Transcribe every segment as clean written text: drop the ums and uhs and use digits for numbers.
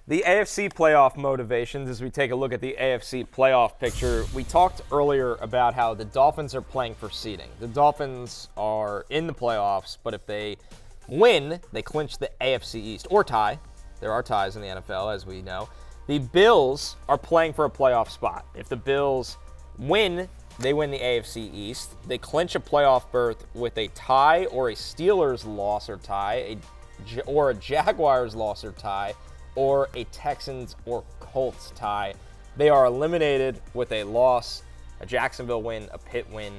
The AFC playoff motivations, as we take a look at the AFC playoff picture, we talked earlier about how the Dolphins are playing for seeding. The Dolphins are in the playoffs, but if they win, they clinch the AFC East or tie. There are ties in the NFL, as we know. The Bills are playing for a playoff spot. If the Bills win, they win the AFC East. They clinch a playoff berth with a tie or a Steelers loss or tie, or a Jaguars loss or tie, or a Texans or Colts tie. They are eliminated with a loss, a Jacksonville win, a Pitt win,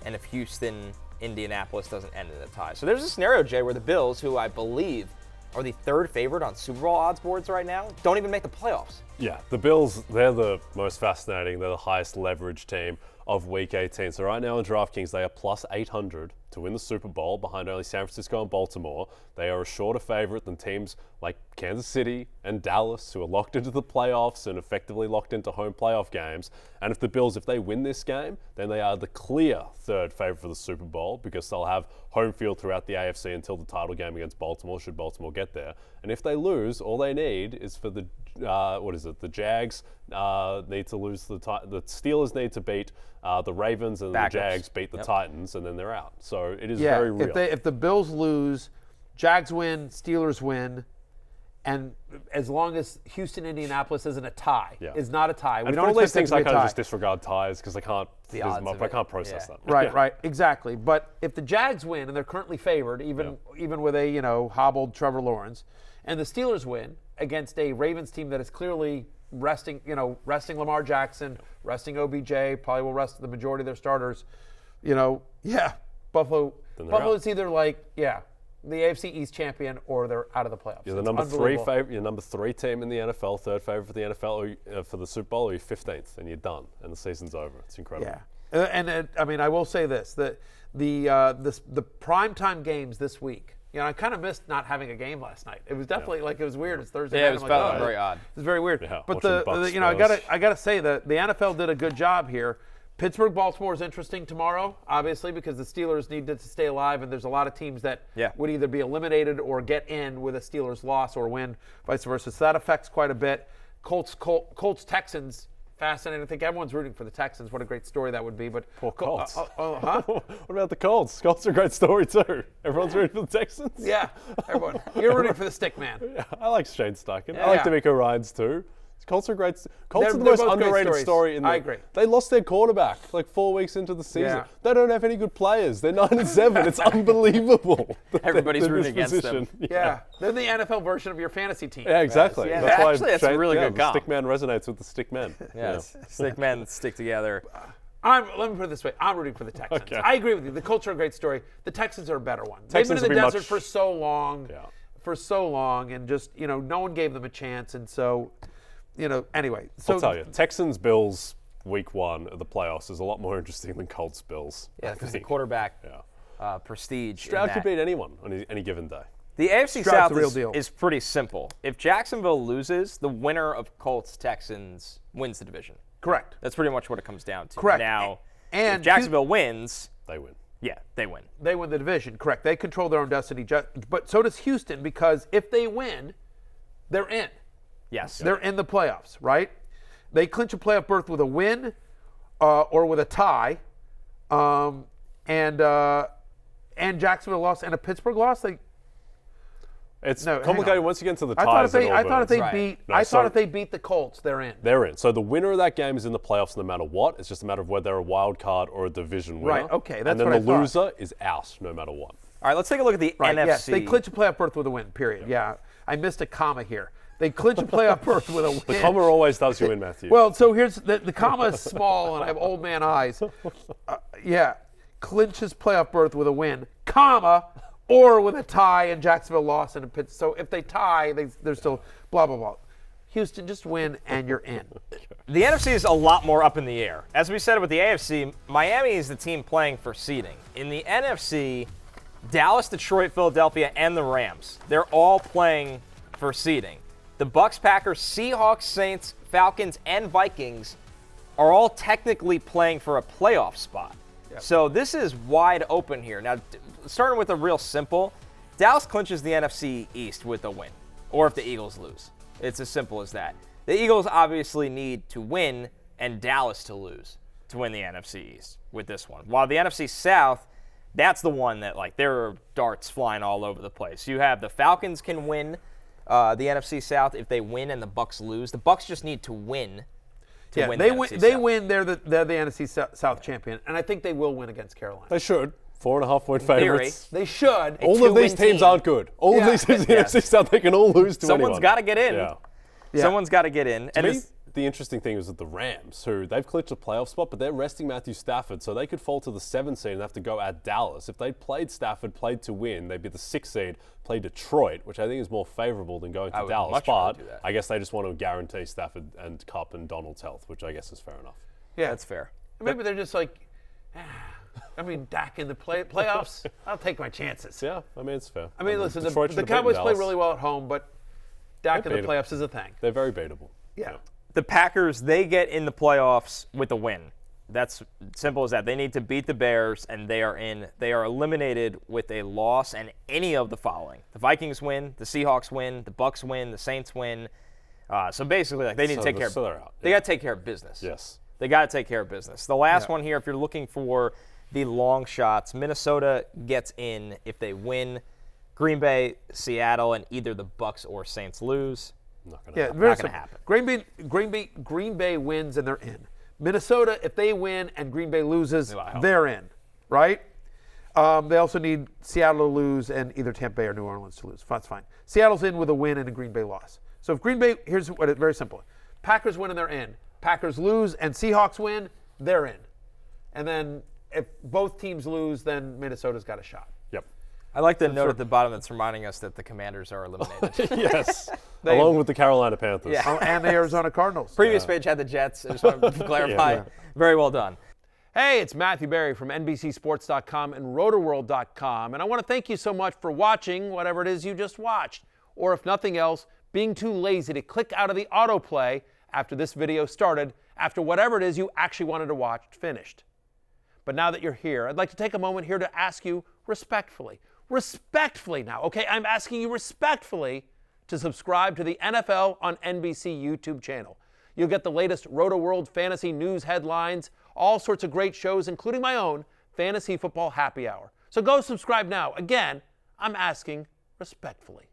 and if Houston, Indianapolis doesn't end in a tie. So there's a scenario, Jay, where the Bills, who I believe are the third favorite on Super Bowl odds boards right now, don't even make the playoffs. Yeah, the Bills, they're the most fascinating. They're the highest leverage team of Week 18. So right now in DraftKings, they are plus 800 to win the Super Bowl behind only San Francisco and Baltimore. They are a shorter favorite than teams like Kansas City and Dallas, who are locked into the playoffs and effectively locked into home playoff games. And if the Bills, if they win this game, then they are the clear third favorite for the Super Bowl because they'll have home field throughout the AFC until the title game against Baltimore, should Baltimore get there. And if they lose, all they need is for the the Jags need to lose the Steelers need to beat the Ravens, and Backups. the Jags beat the Titans, and then they're out. So it is very real. If the Bills lose, Jags win, Steelers win, and as long as Houston, Indianapolis isn't a tie, is not a tie. And for all these things, I kind of just disregard ties because I can't process that. Right, exactly. But if the Jags win, and they're currently favored, even with a hobbled Trevor Lawrence, and the Steelers win against a Ravens team that is clearly resting Lamar Jackson, resting OBJ, probably will rest the majority of their starters. Buffalo's either the AFC East champion or they're out of the playoffs. You're the number three favorite. You're number 3 team in the NFL, third favorite for the NFL, or for the Super Bowl, or you're 15th, and you're done, and the season's over. It's incredible. Yeah, I will say this: that the primetime games this week. I kind of missed not having a game last night. It was definitely it was weird. It's Thursday night. It was very odd. It was very weird. Yeah, but I gotta say that the NFL did a good job here. Pittsburgh, Baltimore is interesting tomorrow, obviously, because the Steelers needed to stay alive, and there's a lot of teams that would either be eliminated or get in with a Steelers loss or win, vice versa. So that affects quite a bit. Colts, Texans. Fascinating. I think everyone's rooting for the Texans. What a great story that would be. But poor Colts. What about the Colts? Colts are a great story too. Everyone's rooting for the Texans. Yeah, everyone. You're rooting for the stick man. Yeah, I like Shane Steichen. I like D'Amico Ryans too. Colts are great. Colts are the most underrated story in the. I agree. They lost their quarterback like 4 weeks into the season. Yeah. They don't have any good players. They're 9-7. It's unbelievable. Everybody's rooting against them. Yeah. They're the NFL version of your fantasy team. Yeah, exactly. Yeah. That's a really good comp. Stick man resonates with the stick men. Yes, stick men stick together. Let me put it this way. I'm rooting for the Texans. Okay. I agree with you. The Colts are a great story. The Texans are a better one. Texans They've been in the desert for so long. Yeah. For so long, and just, no one gave them a chance. And so, anyway. So, I'll tell you, Texans-Bills week 1 of the playoffs is a lot more interesting than Colts-Bills. Yeah, because the quarterback prestige. Stroud could beat anyone on any given day. The AFC Stroud's South is pretty simple. If Jacksonville loses, the winner of Colts-Texans wins the division. Correct. That's pretty much what it comes down to. Correct. Now, and if Jacksonville wins, they win. Yeah, they win. They win the division, correct. They control their own destiny. But so does Houston, because if they win, they're in. Yes. They're in the playoffs, right? They clinch a playoff berth with a win or with a tie, and Jacksonville lost and a Pittsburgh loss. It's complicated once you get into the ties. I thought if they beat the Colts, they're in. They're in. So the winner of that game is in the playoffs no matter what. It's just a matter of whether they're a wild card or a division winner. Right, okay, that's and then what I the thought. loser is out no matter what. All right, let's take a look at the NFC. Yes, they clinch a playoff berth with a win, period. Yeah, I missed a comma here. They clinch a playoff berth with a win. The comma always does you in, Matthew. Well, so here's the comma is small and I have old man eyes. Clinches playoff berth with a win, comma, or with a tie and Jacksonville lost in a pit. So if they tie, they're still blah, blah, blah. Houston, just win and you're in. The NFC is a lot more up in the air. As we said with the AFC, Miami is the team playing for seeding. In the NFC, Dallas, Detroit, Philadelphia, and the Rams, they're all playing for seeding. The Bucks, Packers, Seahawks, Saints, Falcons, and Vikings are all technically playing for a playoff spot. Yep. So this is wide open here. Now, starting with a real simple, Dallas clinches the NFC East with a win, or if the Eagles lose. It's as simple as that. The Eagles obviously need to win and Dallas to lose to win the NFC East with this one. While the NFC South, that's the one that, like, there are darts flying all over the place. You have the Falcons can win the NFC South if they win and the Bucs lose. The Bucs just need to win to win the NFC South. They win, they're the NFC South champion, and I think they will win against Carolina. They should. 4.5-point favorites. They should. All of these teams aren't good. All of these teams in the NFC South, they can all lose to anyone. Someone's got to get in. Yeah. Someone's got to get in. To me, the interesting thing is that the Rams, who they've clinched a playoff spot, but they're resting Matthew Stafford, so they could fall to the 7th seed and have to go at Dallas. If they'd played Stafford, played to win, they'd be the 6th seed, play Detroit, which I think is more favorable than going to Dallas. But I guess they just want to guarantee Stafford and Kupp and Donald's health, which I guess is fair enough. Yeah, that's fair. Maybe they're just like, I mean, Dak in the playoffs, I'll take my chances. Yeah, I mean, it's fair. I mean, listen, the Cowboys play really well at home, but Dak in the playoffs is a thing. They're very beatable. Yeah. The Packers, they get in the playoffs with a win. That's simple as that. They need to beat the Bears, and they are in. They are eliminated with a loss and any of the following. The Vikings win, the Seahawks win, the Bucs win, the Saints win. So basically, like, they need to take care of business. They got to take care of business. Yes. They got to take care of business. The last one here, if you're looking for the long shots, Minnesota gets in if they win. Green Bay, Seattle, and either the Bucs or Saints lose. Not going to happen. Green Bay wins and they're in. Minnesota, if they win and Green Bay loses, they're in, right? They also need Seattle to lose and either Tampa Bay or New Orleans to lose. That's fine. Seattle's in with a win and a Green Bay loss. So if Green Bay, here's what it's very simple. Packers win and they're in. Packers lose and Seahawks win, they're in. And then if both teams lose, then Minnesota's got a shot. Yep. I like the note at the bottom that's reminding us that the Commanders are eliminated. Yes. Along with the Carolina Panthers. Yeah. And the Arizona Cardinals. Previous page had the Jets. I just want to clarify. Very well done. Hey, it's Matthew Berry from NBCSports.com and RotoWorld.com. And I want to thank you so much for watching whatever it is you just watched. Or if nothing else, being too lazy to click out of the autoplay after this video started, after whatever it is you actually wanted to watch finished. But now that you're here, I'd like to take a moment here to ask you respectfully now, okay? I'm asking you respectfully to subscribe to the NFL on NBC YouTube channel. You'll get the latest Roto-World fantasy news headlines, all sorts of great shows, including my own Fantasy Football Happy Hour. So go subscribe now. Again, I'm asking respectfully.